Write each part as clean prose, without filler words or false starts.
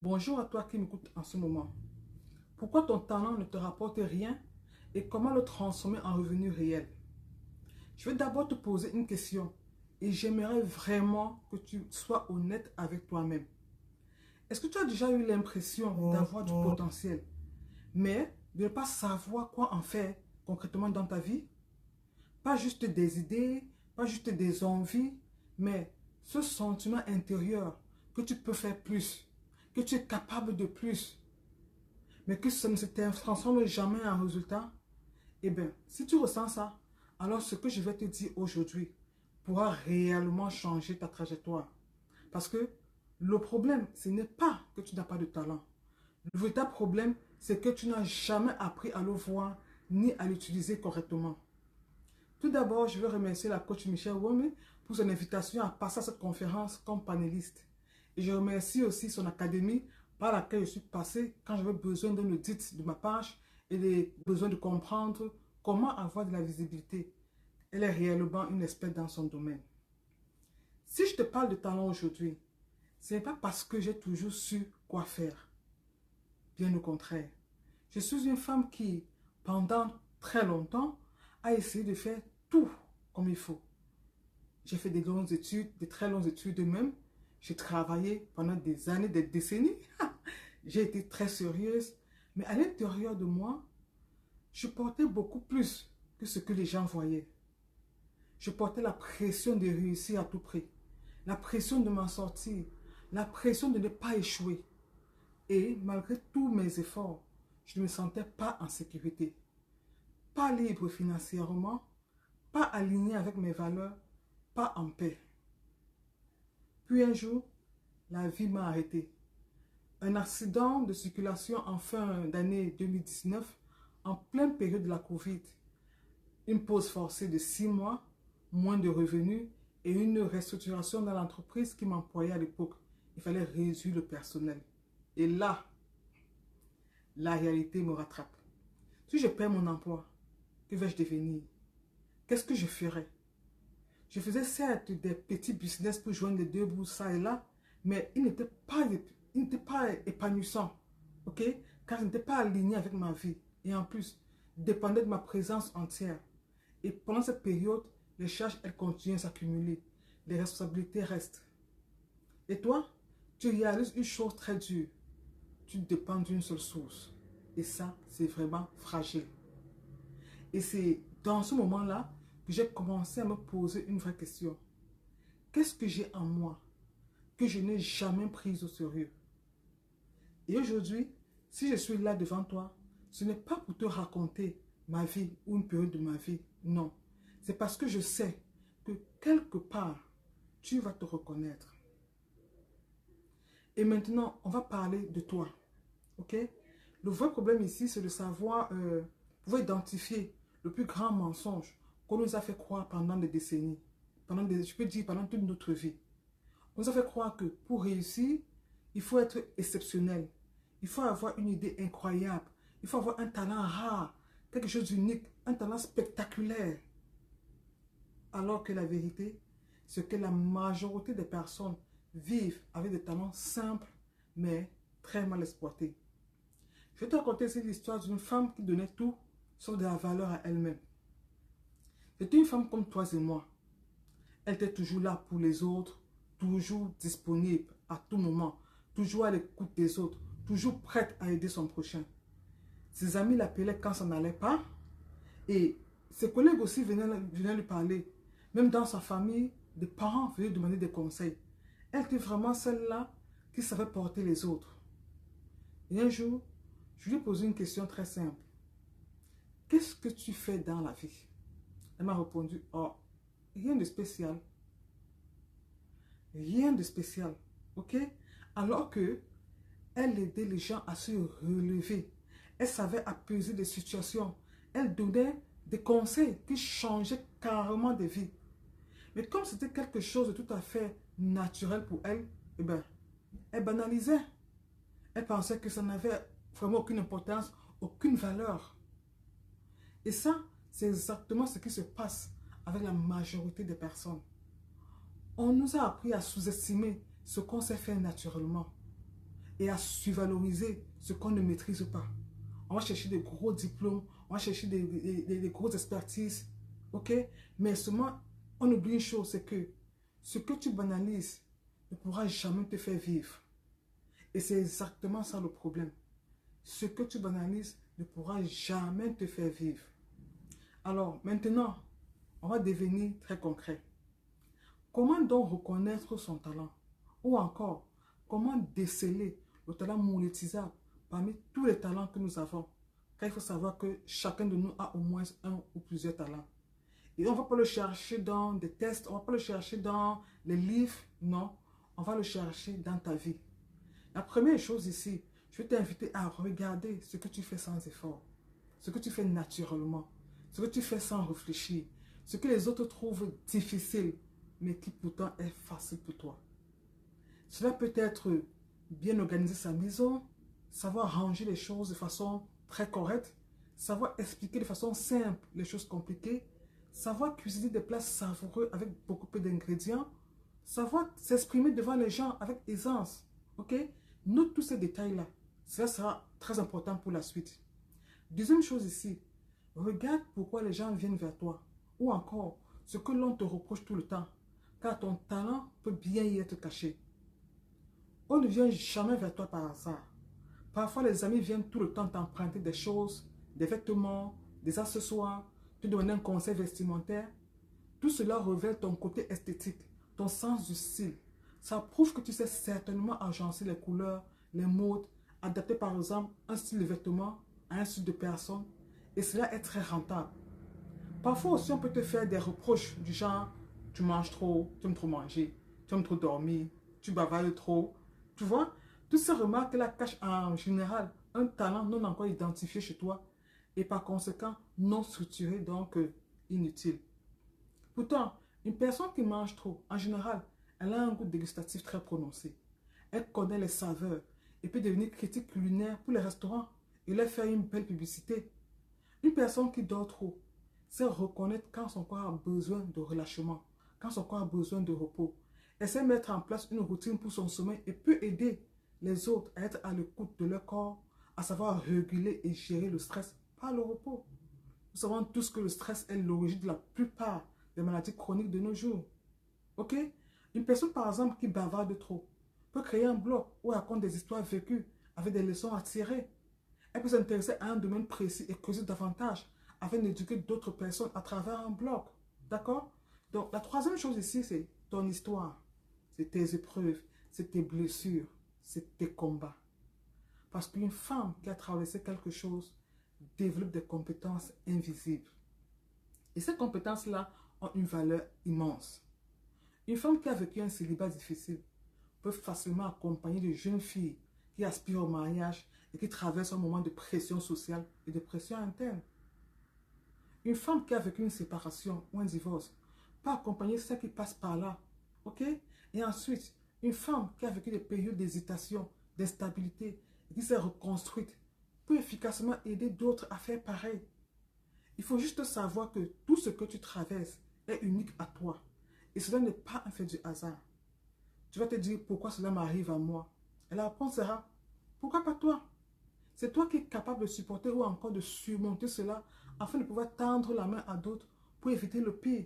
Bonjour à toi qui m'écoute en ce moment. Pourquoi ton talent ne te rapporte rien et comment le transformer en revenu réel? Je vais d'abord te poser une question et j'aimerais vraiment que tu sois honnête avec toi-même. Est-ce que tu as déjà eu l'impression d'avoir du potentiel, mais de ne pas savoir quoi en faire concrètement dans ta vie? Pas juste des idées, pas juste des envies, mais ce sentiment intérieur que tu peux faire plus, que tu es capable de plus, mais que ça ne se transforme jamais en résultat. Eh bien, si tu ressens ça, alors ce que je vais te dire aujourd'hui pourra réellement changer ta trajectoire. Parce que le problème, ce n'est pas que tu n'as pas de talent. Le véritable problème, c'est que tu n'as jamais appris à le voir ni à l'utiliser correctement. Tout d'abord, je veux remercier la coach Michelle Wome pour son invitation à passer à cette conférence comme panéliste. Et je remercie aussi son académie par laquelle je suis passé quand j'avais besoin d'un audit de ma page et des besoin de comprendre comment avoir de la visibilité. Elle est réellement une experte dans son domaine. Si je te parle de talent aujourd'hui, ce n'est pas parce que j'ai toujours su quoi faire. Bien au contraire. Je suis une femme qui, pendant très longtemps, a essayé de faire tout comme il faut. J'ai fait des longues études, des très longues études même. J'ai travaillé pendant des années, des décennies. J'ai été très sérieuse. Mais à l'intérieur de moi, je portais beaucoup plus que ce que les gens voyaient. Je portais la pression de réussir à tout prix. La pression de m'en sortir. La pression de ne pas échouer. Et malgré tous mes efforts, je ne me sentais pas en sécurité. Pas libre financièrement, pas aligné avec mes valeurs, pas en paix. Puis un jour, la vie m'a arrêté. Un accident de circulation en fin d'année 2019, en pleine période de la Covid. Une pause forcée de 6 mois, moins de revenus et une restructuration dans l'entreprise qui m'employait à l'époque. Il fallait réduire le personnel. Et là, la réalité me rattrape. Si je perds mon emploi, que vais-je devenir? Qu'est-ce que je ferai? Je faisais certes des petits business pour joindre les deux bouts ça et là, mais il n'était pas épanouissant, ok? Car il n'était pas aligné avec ma vie. Et en plus, dépendait de ma présence entière. Et pendant cette période, les charges, elles continuent à s'accumuler. Les responsabilités restent. Et toi, tu réalises une chose très dure. Tu dépends d'une seule source. Et ça, c'est vraiment fragile. Et c'est dans ce moment-là que j'ai commencé à me poser une vraie question. Qu'est-ce que j'ai en moi que je n'ai jamais pris au sérieux? Et aujourd'hui, si je suis là devant toi, ce n'est pas pour te raconter ma vie ou une période de ma vie. Non. C'est parce que je sais que quelque part, tu vas te reconnaître. Et maintenant, on va parler de toi. Ok? Le vrai problème ici, c'est de savoir, pouvoir identifier le plus grand mensonge qu'on nous a fait croire pendant des décennies. Je peux dire pendant toute notre vie. On nous a fait croire que pour réussir, il faut être exceptionnel. Il faut avoir une idée incroyable. Il faut avoir un talent rare, quelque chose d'unique, un talent spectaculaire. Alors que la vérité, c'est que la majorité des personnes vivent avec des talents simples, mais très mal exploités. Je vais te raconter ici l'histoire d'une femme qui donnait tout, sauf de la valeur à elle-même. C'était une femme comme toi et moi. Elle était toujours là pour les autres, toujours disponible à tout moment, toujours à l'écoute des autres, toujours prête à aider son prochain. Ses amis l'appelaient quand ça n'allait pas et ses collègues aussi venaient lui parler. Même dans sa famille, des parents venaient demander des conseils. Elle était vraiment celle-là qui savait porter les autres. Et un jour, je lui ai posé une question très simple. Qu'est-ce que tu fais dans la vie? Elle m'a répondu, oh, rien de spécial. Rien de spécial. Ok? Alors que elle aidait les gens à se relever. Elle savait apaiser des situations. Elle donnait des conseils qui changeaient carrément des vies. Mais comme c'était quelque chose de tout à fait naturel pour elle, eh ben, elle banalisait. Elle pensait que ça n'avait vraiment aucune importance, aucune valeur. Et ça, c'est exactement ce qui se passe avec la majorité des personnes. On nous a appris à sous-estimer ce qu'on sait faire naturellement. et à survaloriser ce qu'on ne maîtrise pas. On va chercher des gros diplômes, on va chercher des grosses expertises, ok? Mais seulement, on oublie une chose, c'est que ce que tu banalises ne pourra jamais te faire vivre. Et c'est exactement ça le problème. Ce que tu banalises ne pourra jamais te faire vivre. Alors, maintenant, on va devenir très concret. Comment donc reconnaître son talent? Ou encore, comment déceler le talent monétisable parmi tous les talents que nous avons? Car il faut savoir que chacun de nous a au moins un ou plusieurs talents. Et on ne va pas le chercher dans des tests, on ne va pas le chercher dans les livres, non. On va le chercher dans ta vie. La première chose ici, je vais t'inviter à regarder ce que tu fais sans effort, ce que tu fais naturellement, ce que tu fais sans réfléchir, ce que les autres trouvent difficile, mais qui pourtant est facile pour toi. Cela peut être bien organiser sa maison, savoir ranger les choses de façon très correcte, savoir expliquer de façon simple les choses compliquées, savoir cuisiner des plats savoureux avec beaucoup peu d'ingrédients, savoir s'exprimer devant les gens avec aisance. Ok? Note tous ces détails-là. Cela sera très important pour la suite. Deuxième chose ici, regarde pourquoi les gens viennent vers toi. Ou encore, ce que l'on te reproche tout le temps. Car ton talent peut bien y être caché. On ne vient jamais vers toi par hasard. Parfois, les amis viennent tout le temps t'emprunter des choses, des vêtements, des accessoires, te donner un conseil vestimentaire. Tout cela révèle ton côté esthétique, ton sens du style. Ça prouve que tu sais certainement agencer les couleurs, les modes, adapter par exemple un style de vêtement à un style de personne. Et cela est très rentable. Parfois aussi, on peut te faire des reproches du genre, tu manges trop, tu aimes trop manger, tu aimes trop dormir, tu bavardes trop. Tu vois, toutes ces remarques-là cachent en général un talent non encore identifié chez toi et par conséquent non structuré, donc inutile. Pourtant, une personne qui mange trop, en général, elle a un goût dégustatif très prononcé. Elle connaît les saveurs et peut devenir critique culinaire pour les restaurants et leur faire une belle publicité. Une personne qui dort trop sait reconnaître quand son corps a besoin de relâchement, quand son corps a besoin de repos. Elle sait mettre en place une routine pour son sommeil et peut aider les autres à être à l'écoute de leur corps, à savoir réguler et gérer le stress par le repos. Nous savons tous que le stress est l'origine de la plupart des maladies chroniques de nos jours. Ok? Une personne par exemple qui bavarde trop peut créer un blog où elle raconte des histoires vécues avec des leçons à tirer. Elle peut s'intéresser à un domaine précis et creuser davantage afin d'éduquer d'autres personnes à travers un blog. D'accord? Donc, la troisième chose ici, c'est ton histoire. C'est tes épreuves, c'est tes blessures, c'est tes combats. Parce qu'une femme qui a traversé quelque chose développe des compétences invisibles. Et ces compétences-là ont une valeur immense. Une femme qui a vécu un célibat difficile peut facilement accompagner de jeunes filles qui aspirent au mariage et qui traversent un moment de pression sociale et de pression interne. Une femme qui a vécu une séparation ou un divorce peut accompagner celles qui passent par là. Ok? Et ensuite, une femme qui a vécu des périodes d'hésitation, d'instabilité et qui s'est reconstruite peut efficacement aider d'autres à faire pareil. Il faut juste savoir que tout ce que tu traverses est unique à toi. Et cela n'est pas un fait du hasard. Tu vas te dire pourquoi cela m'arrive à moi. Et la réponse sera, pourquoi pas toi? C'est toi qui es capable de supporter ou encore de surmonter cela afin de pouvoir tendre la main à d'autres pour éviter le pire.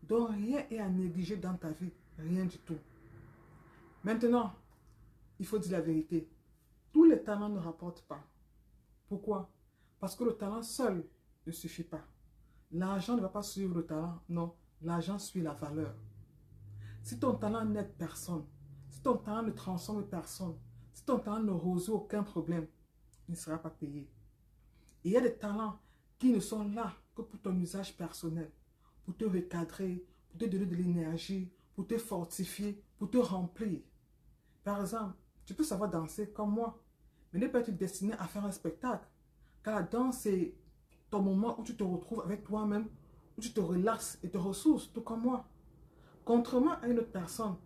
Donc rien est à négliger dans ta vie, rien du tout. Maintenant, il faut dire la vérité. Tous les talents ne rapportent pas. Pourquoi? Parce que le talent seul ne suffit pas. L'argent ne va pas suivre le talent, non. L'argent suit la valeur. Si ton talent n'aide personne, si ton talent ne transforme personne, si ton talent ne résout aucun problème, il ne sera pas payé. Et il y a des talents qui ne sont là que pour ton usage personnel, pour te recadrer, pour te donner de l'énergie, pour te fortifier, pour te remplir. Par exemple, tu peux savoir danser comme moi, mais ne pas être destiné à faire un spectacle. Car la danse, c'est ton moment où tu te retrouves avec toi-même, où tu te relaxes et te ressources, tout comme moi. Contrairement à une autre personne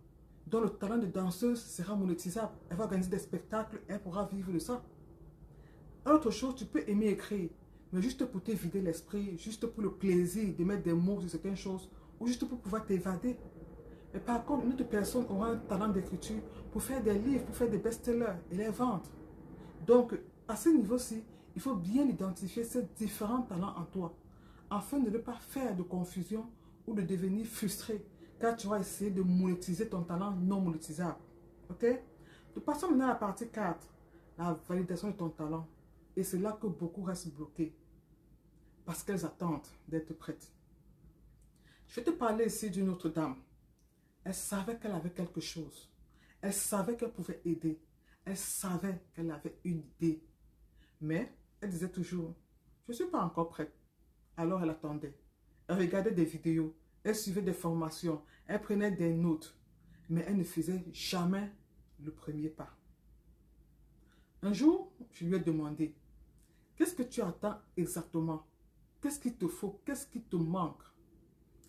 dont le talent de danseuse sera monétisable, elle va organiser des spectacles et elle pourra vivre de ça. Autre chose, tu peux aimer écrire, mais juste pour te vider l'esprit, juste pour le plaisir de mettre des mots sur certaines choses, ou juste pour pouvoir t'évader. Mais par contre, une autre personne aura un talent d'écriture pour faire des livres, pour faire des best-sellers et les vendre. Donc, à ce niveau-ci, il faut bien identifier ces différents talents en toi, afin de ne pas faire de confusion ou de devenir frustré, car tu vas essayer de monétiser ton talent non monétisable. Ok? Nous passons maintenant à la partie 4, la validation de ton talent. Et c'est là que beaucoup restent bloqués, parce qu'elles attendent d'être prêtes. Je vais te parler ici d'une autre dame. Elle savait qu'elle avait quelque chose. Elle savait qu'elle pouvait aider. Elle savait qu'elle avait une idée. Mais elle disait toujours, je ne suis pas encore prête. Alors elle attendait. Elle regardait des vidéos. Elle suivait des formations. Elle prenait des notes. Mais elle ne faisait jamais le premier pas. Un jour, je lui ai demandé, qu'est-ce que tu attends exactement? Qu'est-ce qu'il te faut? Qu'est-ce qui te manque?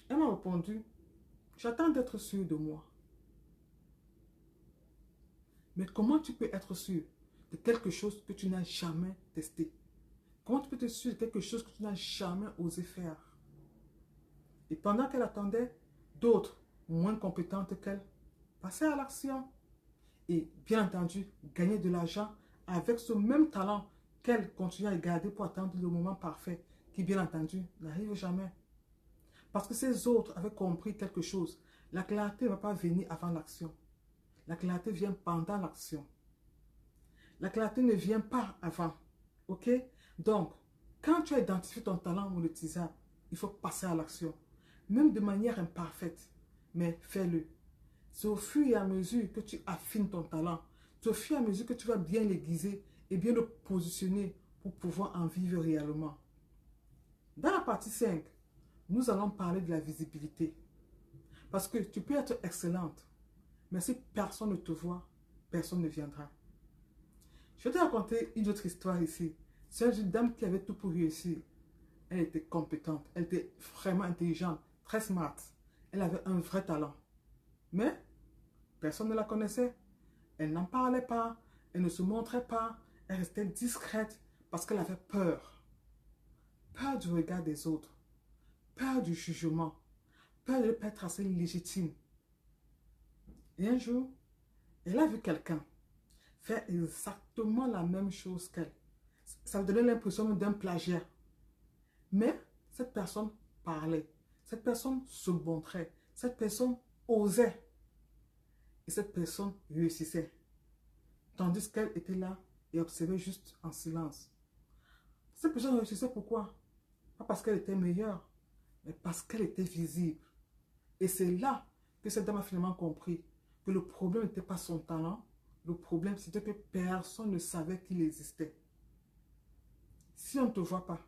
Elle m'a répondu, j'attends d'être sûre de moi. Mais comment tu peux être sûr de quelque chose que tu n'as jamais testé? Comment tu peux être sûr de quelque chose que tu n'as jamais osé faire? Et pendant qu'elle attendait, d'autres, moins compétentes qu'elle, passaient à l'action. Et bien entendu, gagner de l'argent avec ce même talent qu'elle continue à garder pour attendre le moment parfait, qui bien entendu n'arrive jamais. Parce que ces autres avaient compris quelque chose. La clarté ne va pas venir avant l'action. La clarté vient pendant l'action. La clarté ne vient pas avant. Ok? Donc, quand tu as identifié ton talent monétisable, il faut passer à l'action. Même de manière imparfaite. Mais fais-le. C'est au fur et à mesure que tu affines ton talent. C'est au fur et à mesure que tu vas bien l'aiguiser et bien le positionner pour pouvoir en vivre réellement. Dans la partie 5, nous allons parler de la visibilité. Parce que tu peux être excellente, mais si personne ne te voit, personne ne viendra. Je vais te raconter une autre histoire ici. C'est une dame qui avait tout pour réussir. Elle était compétente, elle était vraiment intelligente, très smart. Elle avait un vrai talent. Mais personne ne la connaissait. Elle n'en parlait pas, elle ne se montrait pas, elle restait discrète parce qu'elle avait peur. Peur du regard des autres, peur du jugement, peur de ne pas être assez légitime. Et un jour, elle a vu quelqu'un faire exactement la même chose qu'elle. Ça lui donnait l'impression d'un plagiat. Mais cette personne parlait, cette personne se montrait, cette personne osait. Et cette personne réussissait. Tandis qu'elle était là et observait juste en silence. Cette personne réussissait pourquoi? Pas parce qu'elle était meilleure, mais parce qu'elle était visible. Et c'est là que cette dame a finalement compris que le problème n'était pas son talent, le problème c'était que personne ne savait qu'il existait. Si on ne te voit pas,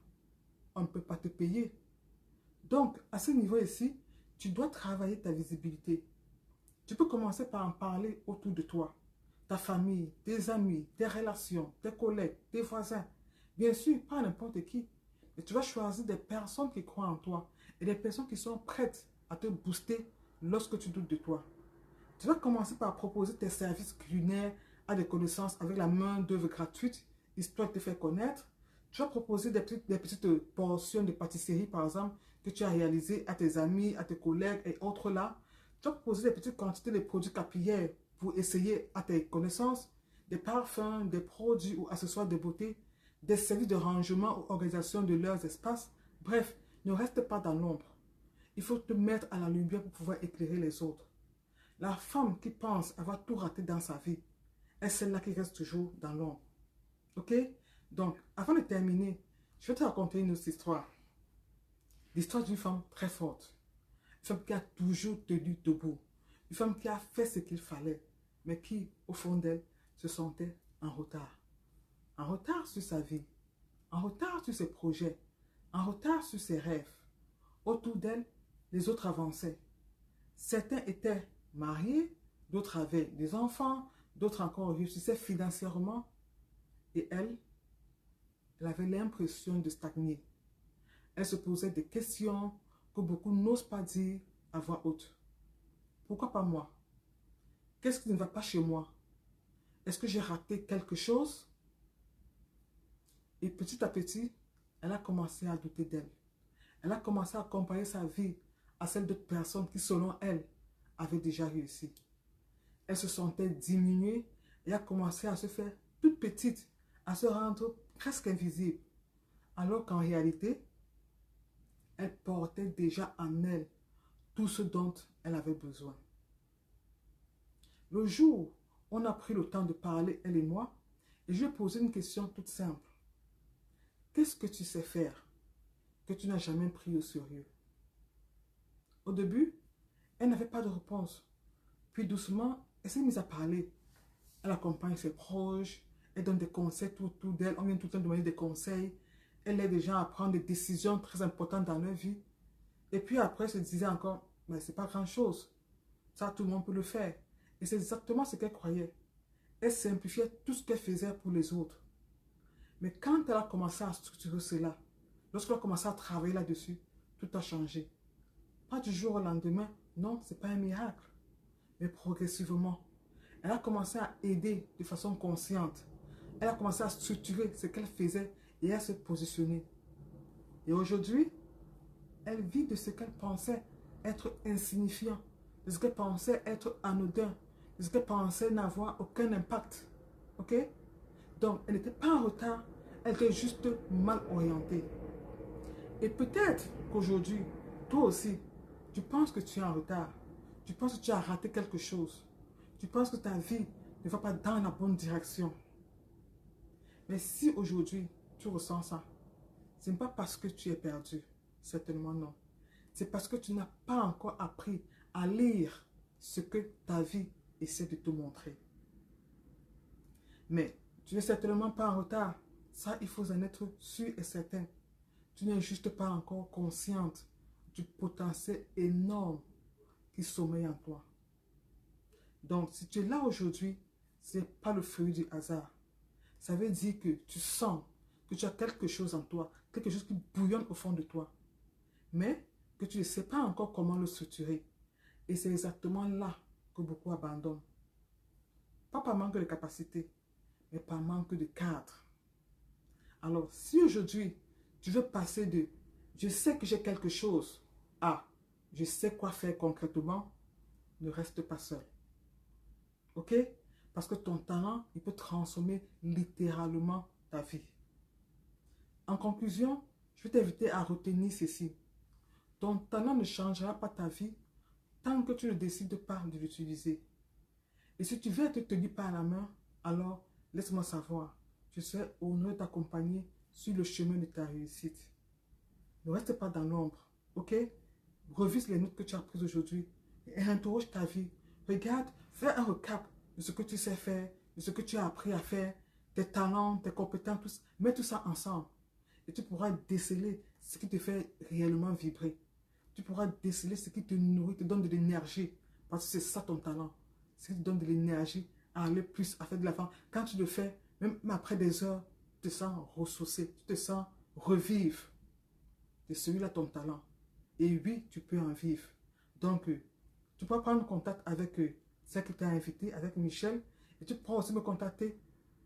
on ne peut pas te payer. Donc, à ce niveau ici, tu dois travailler ta visibilité. Tu peux commencer par en parler autour de toi. Ta famille, tes amis, tes relations, tes collègues, tes voisins. Bien sûr, pas n'importe qui. Mais tu vas choisir des personnes qui croient en toi et des personnes qui sont prêtes à te booster lorsque tu doutes de toi. Tu vas commencer par proposer tes services culinaires à des connaissances avec la main-d'œuvre gratuite, histoire de te faire connaître. Tu vas proposer des petites portions de pâtisserie, par exemple, que tu as réalisées à tes amis, à tes collègues et autres là. Tu vas proposer des petites quantités de produits capillaires pour essayer à tes connaissances, des parfums, des produits ou accessoires de beauté, des services de rangement ou organisation de leurs espaces. Bref, ne reste pas dans l'ombre. Il faut te mettre à la lumière pour pouvoir éclairer les autres. La femme qui pense avoir tout raté dans sa vie est celle-là qui reste toujours dans l'ombre. Ok? Donc, avant de terminer, je vais te raconter une autre histoire. L'histoire d'une femme très forte. Une femme qui a toujours tenu debout. Une femme qui a fait ce qu'il fallait, mais qui, au fond d'elle, se sentait en retard. En retard sur sa vie, en retard sur ses projets, en retard sur ses rêves. Autour d'elle, les autres avançaient. Certains étaient mariés, d'autres avaient des enfants, d'autres encore réussissaient financièrement. Et elle avait l'impression de stagner. Elle se posait des questions que beaucoup n'osent pas dire à voix haute. Pourquoi pas moi? Qu'est-ce qui ne va pas chez moi? Est-ce que j'ai raté quelque chose? Et petit à petit, elle a commencé à douter d'elle. Elle a commencé à comparer sa vie à celle d'autres personnes qui, selon elle, avait déjà réussi. Elle se sentait diminuée et a commencé à se faire toute petite, à se rendre presque invisible. Alors qu'en réalité, elle portait déjà en elle tout ce dont elle avait besoin. Le jour où on a pris le temps de parler, elle et moi, et je lui ai posé une question toute simple. Qu'est-ce que tu sais faire que tu n'as jamais pris au sérieux? Au début, elle n'avait pas de réponse. Puis doucement, elle s'est mise à parler. Elle accompagne ses proches, elle donne des conseils tout autour d'elle. On vient tout le temps demander des conseils. Elle aide les gens à prendre des décisions très importantes dans leur vie. Et puis après, elle se disait encore, mais c'est pas grand-chose. Ça, tout le monde peut le faire. Et c'est exactement ce qu'elle croyait. Elle simplifiait tout ce qu'elle faisait pour les autres. Mais quand elle a commencé à structurer cela, lorsqu'elle a commencé à travailler là-dessus, tout a changé. Pas du jour au lendemain, non, ce n'est pas un miracle. Mais progressivement, elle a commencé à aider de façon consciente. Elle a commencé à structurer ce qu'elle faisait et à se positionner. Et aujourd'hui, elle vit de ce qu'elle pensait être insignifiant, de ce qu'elle pensait être anodin, de ce qu'elle pensait n'avoir aucun impact. Ok? Donc, elle n'était pas en retard, elle était juste mal orientée. Et peut-être qu'aujourd'hui, toi aussi, tu penses que tu es en retard. Tu penses que tu as raté quelque chose. Tu penses que ta vie ne va pas dans la bonne direction. Mais si aujourd'hui, tu ressens ça, ce n'est pas parce que tu es perdu. Certainement non. C'est parce que tu n'as pas encore appris à lire ce que ta vie essaie de te montrer. Mais tu n'es certainement pas en retard. Ça, il faut en être sûr et certain. Tu n'es juste pas encore consciente du potentiel énorme qui sommeille en toi. Donc, si tu es là aujourd'hui, ce n'est pas le fruit du hasard. Ça veut dire que tu sens que tu as quelque chose en toi, quelque chose qui bouillonne au fond de toi, mais que tu ne sais pas encore comment le structurer. Et c'est exactement là que beaucoup abandonnent. Pas par manque de capacité, mais par manque de cadre. Alors, si aujourd'hui, tu veux passer de « je sais que j'ai quelque chose » à « je sais quoi faire concrètement », ne reste pas seul. Ok? Parce que ton talent, il peut transformer littéralement ta vie. En conclusion, je vais t'inviter à retenir ceci. Ton talent ne changera pas ta vie tant que tu ne décides pas de l'utiliser. Et si tu veux être tenu par la main, alors laisse-moi savoir. Je serai honoré d'accompagner sur le chemin de ta réussite. Ne reste pas dans l'ombre, ok? Revise les notes que tu as prises aujourd'hui et interroge ta vie. Regarde, fais un recap de ce que tu sais faire, de ce que tu as appris à faire, tes talents, tes compétences, mets tout ça ensemble. Et tu pourras déceler ce qui te fait réellement vibrer. Tu pourras déceler ce qui te nourrit, te donne de l'énergie. Parce que c'est ça ton talent. Ce qui te donne de l'énergie à aller plus, à faire de l'avant. Quand tu le fais, même après des heures, tu te sens ressourcé, tu te sens revivre. C'est celui-là ton talent. Et oui, tu peux en vivre. Donc, tu peux prendre contact avec celle qui t'a invité, avec Michel. Et tu pourras aussi me contacter.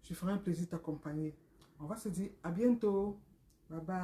Je ferai un plaisir de t'accompagner. On va se dire à bientôt. Bye bye.